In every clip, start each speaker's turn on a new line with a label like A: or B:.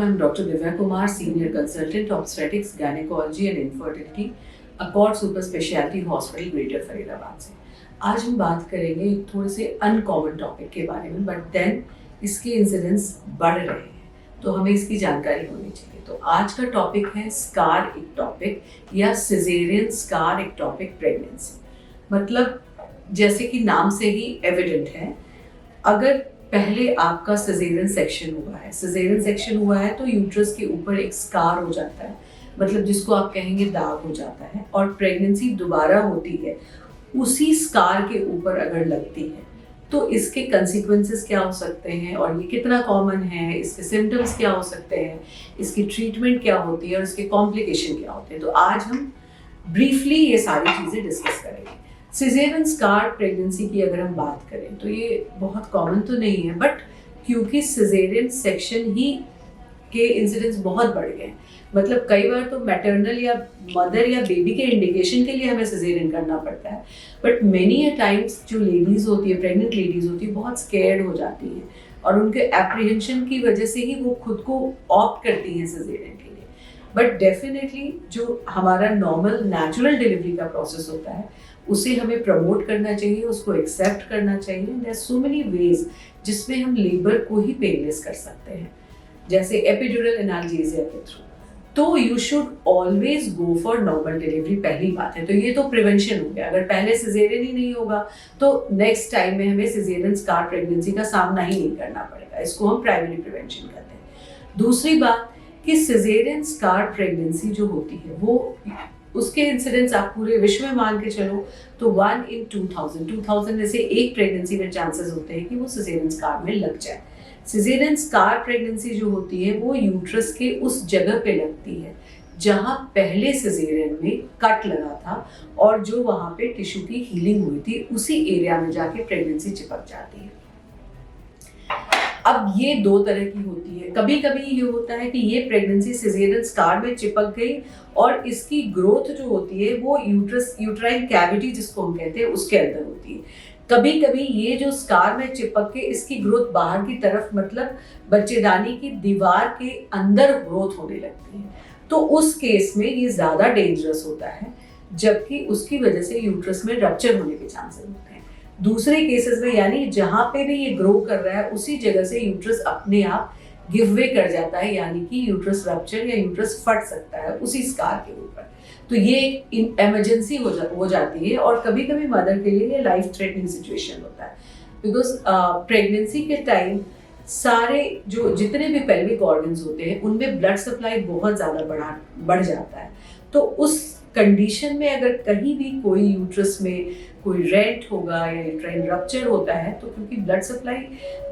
A: I'm Dr. Divya Kumar, Senior Consultant, Obstetrics, Gynecology and Infertility, Accord Super Specialty Hospital, Greater Faridabad से। आज हम बात करेंगे थोड़े से अनकॉमन टॉपिक के बारे में, बट देन इसके इंसिडेंस बढ़ रहे हैं, तो हमें इसकी जानकारी होनी चाहिए। तो आज का टॉपिक है स्कार इक्टोपिक या सिजेरियन स्कार इक्टोपिक प्रेगनेंसी। मतलब जैसे कि नाम से ही एविडेंट है, अगर पहले आपका सिजेरियन सेक्शन हुआ है, सिजेरियन सेक्शन हुआ है तो यूट्रस के ऊपर एक स्कार हो जाता है, मतलब जिसको आप कहेंगे दाग हो जाता है, और प्रेगनेंसी दोबारा होती है उसी स्कार के ऊपर अगर लगती है तो इसके कंसिक्वेंसेस क्या हो सकते हैं और ये कितना कॉमन है, इसके सिम्टम्स क्या हो सकते हैं, इसकी ट्रीटमेंट क्या होती है और इसके कॉम्प्लिकेशन क्या होते हैं। तो आज हम ब्रीफली ये सारी चीज़ें डिस्कस करेंगे। सिजेरियन स्कार प्रेगनेंसी की अगर हम बात करें तो ये बहुत कॉमन तो नहीं है, बट क्योंकि सिजेरियन सेक्शन ही के इंसिडेंट्स बहुत बढ़ गए, मतलब कई बार तो मैटरनल या मदर या बेबी के इंडिकेशन के लिए हमें सिजेरियन करना पड़ता है, बट मेनी अ टाइम्स जो लेडीज़ होती है, प्रेग्नेंट लेडीज़ होती है, बहुत स्केर्ड हो जाती हैं और उनके एप्रीहेंशन की वजह से ही वो खुद को ऑप्ट करती हैं सिजेरियन के लिए। बट डेफिनेटली जो हमारा नॉर्मल नेचुरल डिलीवरी का प्रोसेस होता है उसे हमें प्रमोट करना चाहिए, उसको एक्सेप्ट करना चाहिए। There are so many ways जिसमें हम लेबर को ही पेनलेस कर सकते हैं, जैसे एपिड्यूरल एनाल्जेसिया के थ्रू। तो you should always go for normal delivery, पहली बात है। तो ये तो प्रिवेंशन हो गया। अगर पहले सिजेरियन ही नहीं होगा तो नेक्स्ट टाइम में हमें सिजेरियन स्कार प्रेगनेंसी का सामना ही नहीं करना पड़ेगा, इसको हम प्राइमरी प्रिवेंशन कहते हैं। दूसरी बात कि सिजेरियन स्कार प्रेगनेंसी जो होती है वो उसके इंसिडेंट्स आप पूरे विश्व में मान के चलो तो 1 in 2000 में से एक प्रेगनेंसी में चांसेस होते हैं कि वो सिजेरियन स्कार में लग जाए। सिजेरियन स्कार प्रेगनेंसी जो होती है वो यूट्रस के उस जगह पे लगती है जहाँ पहले सिजेरियन में कट लगा था और जो वहाँ पे टिश्यू की हीलिंग हुई थी, उसी एरिया में जाके प्रेगनेंसी चिपक जाती है। अब ये दो तरह की होती है। कभी कभी ये होता है कि ये प्रेगनेंसी सिजेरियन स्कार में चिपक गई और इसकी ग्रोथ जो होती है वो यूट्राइन कैविटी जिसको हम कहते हैं उसके अंदर होती है। कभी कभी ये जो स्कार में चिपक के इसकी ग्रोथ बाहर की तरफ, मतलब बच्चेदानी की दीवार के अंदर ग्रोथ होने लगती है, तो उस केस में ये ज़्यादा डेंजरस होता है, जबकि उसकी वजह से यूट्रस में रप्चर होने के चांसेस होते हैं। दूसरे केसेस में यानी जहाँ पे भी ये ग्रो कर रहा है उसी जगह से यूट्रस अपने आप गिव वे कर जाता है, यानी कि यूट्रस रप्चर या यूट्रस फट सकता है उसी स्कार के ऊपर। तो ये एक इमरजेंसी हो जाती है और कभी कभी मदर के लिए ये लाइफ थ्रेटनिंग सिचुएशन होता है, बिकॉज प्रेगनेंसी के टाइम सारे जो जितने भी पेल्विक ऑर्गन्स होते हैं उनमें ब्लड सप्लाई बहुत ज़्यादा बढ़ जाता है। तो उस कंडीशन में अगर कहीं भी कोई यूट्रस में कोई रेंट होगा या यूट्राइन रप्चर होता है, तो क्योंकि blood supply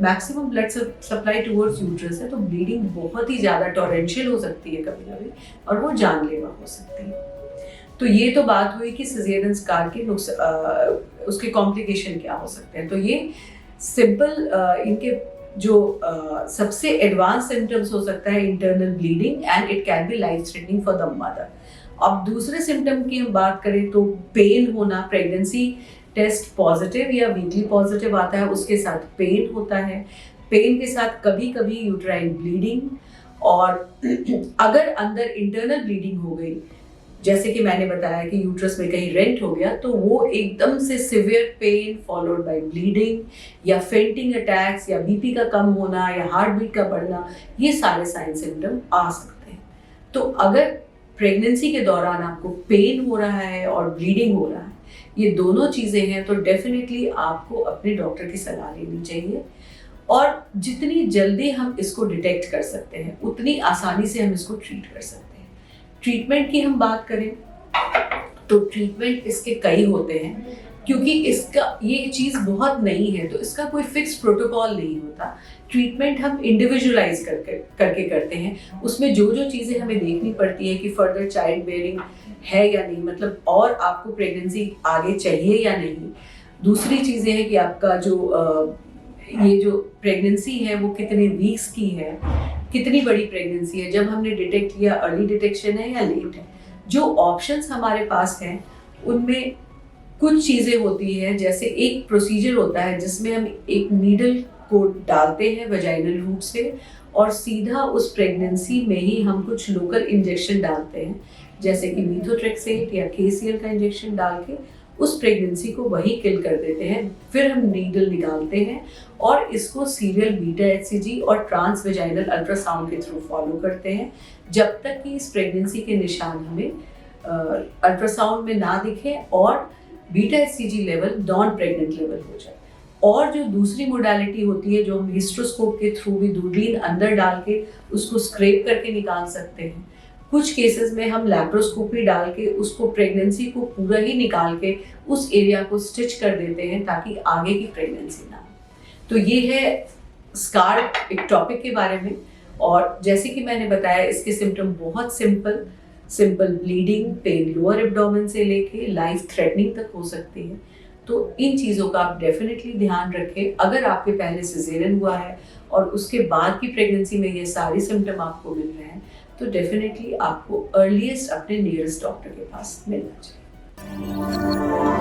A: maximum blood supply towards uterus है, तो ब्लीडिंग बहुत ही ज़्यादा टॉरेंशियल हो सकती है कभी कभी और वो जानलेवा हो सकती है। तो ये तो बात हुई कि सिजेरियन स्कार के उसके कॉम्प्लिकेशन क्या हो सकते हैं। तो ये सिंपल इनके जो सबसे एडवांस सिम्टम्स हो सकता है internal bleeding and it can be life threatening for the mother. अब दूसरे सिम्टम की हम बात करें तो पेन होना, प्रेगनेंसी टेस्ट पॉजिटिव या वीकली पॉजिटिव आता है, उसके साथ पेन होता है, पेन के साथ कभी कभी यूट्राइन ब्लीडिंग, और अगर अंदर इंटरनल ब्लीडिंग हो गई जैसे कि मैंने बताया कि यूट्रस में कहीं रेंट हो गया, तो वो एकदम से severe pain followed by bleeding या फेंटिंग अटैक्स या बीपी का कम होना या हार्ट बीट का बढ़ना, ये सारे साइन सिम्टम आ सकते हैं। तो अगर प्रेगनेंसी के दौरान आपको पेन हो रहा है और ब्लीडिंग हो रहा है, ये दोनों चीज़ें हैं, तो डेफिनेटली आपको अपने डॉक्टर की सलाह लेनी चाहिए। और जितनी जल्दी हम इसको डिटेक्ट कर सकते हैं उतनी आसानी से हम इसको ट्रीट कर सकते हैं। ट्रीटमेंट की हम बात करें तो ट्रीटमेंट इसके कई होते हैं, क्योंकि इसका ये चीज़ बहुत नई है तो इसका कोई फिक्स प्रोटोकॉल नहीं होता। ट्रीटमेंट हम इंडिविजुअलाइज करके करते हैं। उसमें जो जो चीज़ें हमें देखनी पड़ती है कि फर्दर चाइल्ड बेयरिंग है या नहीं, मतलब और आपको प्रेगनेंसी आगे चाहिए या नहीं। दूसरी चीज़ें हैं कि आपका ये जो प्रेगनेंसी है वो कितने वीक्स की है, कितनी बड़ी प्रेगनेंसी है, जब हमने डिटेक्ट किया अर्ली डिटेक्शन है या लेट है। जो ऑप्शंस हमारे पास हैं उनमें कुछ चीज़ें होती हैं, जैसे एक प्रोसीजर होता है जिसमें हम एक नीडल को डालते हैं वेजाइनल रूट से और सीधा उस प्रेगनेंसी में ही हम कुछ लोकल इंजेक्शन डालते हैं, जैसे कि मीथोट्रेक्सेट या KCL का इंजेक्शन डाल के उस प्रेगनेंसी को वही किल कर देते हैं। फिर हम नीडल निकालते हैं और इसको सीरियल बीटा HCG और ट्रांसवेजाइनल अल्ट्रासाउंड के थ्रू फॉलो करते हैं, जब तक कि इस प्रेगनेंसी के निशान हमें अल्ट्रासाउंड में ना दिखे और beta HCG level non pregnant level हो जाए। और जो दूसरी मोडालिटी होती है, जो हम हिस्ट्रोस्कोप के थ्रू भी दूरबीन अंदर डाल के उसको स्क्रैप करके निकाल सकते हैं। कुछ केसेस में हम लैप्रोस्कोपी डाल के उसको प्रेगनेंसी को पूरा ही निकाल के उस एरिया को स्टिच कर देते हैं ताकि आगे की प्रेगनेंसी ना हो। तो ये है स्कार एक टॉपिक के बारे में। और जैसे कि मैंने बताया, इसके सिम्टम बहुत simple bleeding, pen lower abdomen से लेके लाइफ थ्रेटनिंग तक हो सकती है। तो इन चीज़ों का आप डेफिनेटली ध्यान रखें। अगर आपके पहले सिजेरियन हुआ है और उसके बाद की प्रेगनेंसी में ये सारे सिम्टम आपको मिल रहे हैं, तो डेफिनेटली आपको अर्लीस्ट अपने नियरेस्ट डॉक्टर के पास मिलना चाहिए।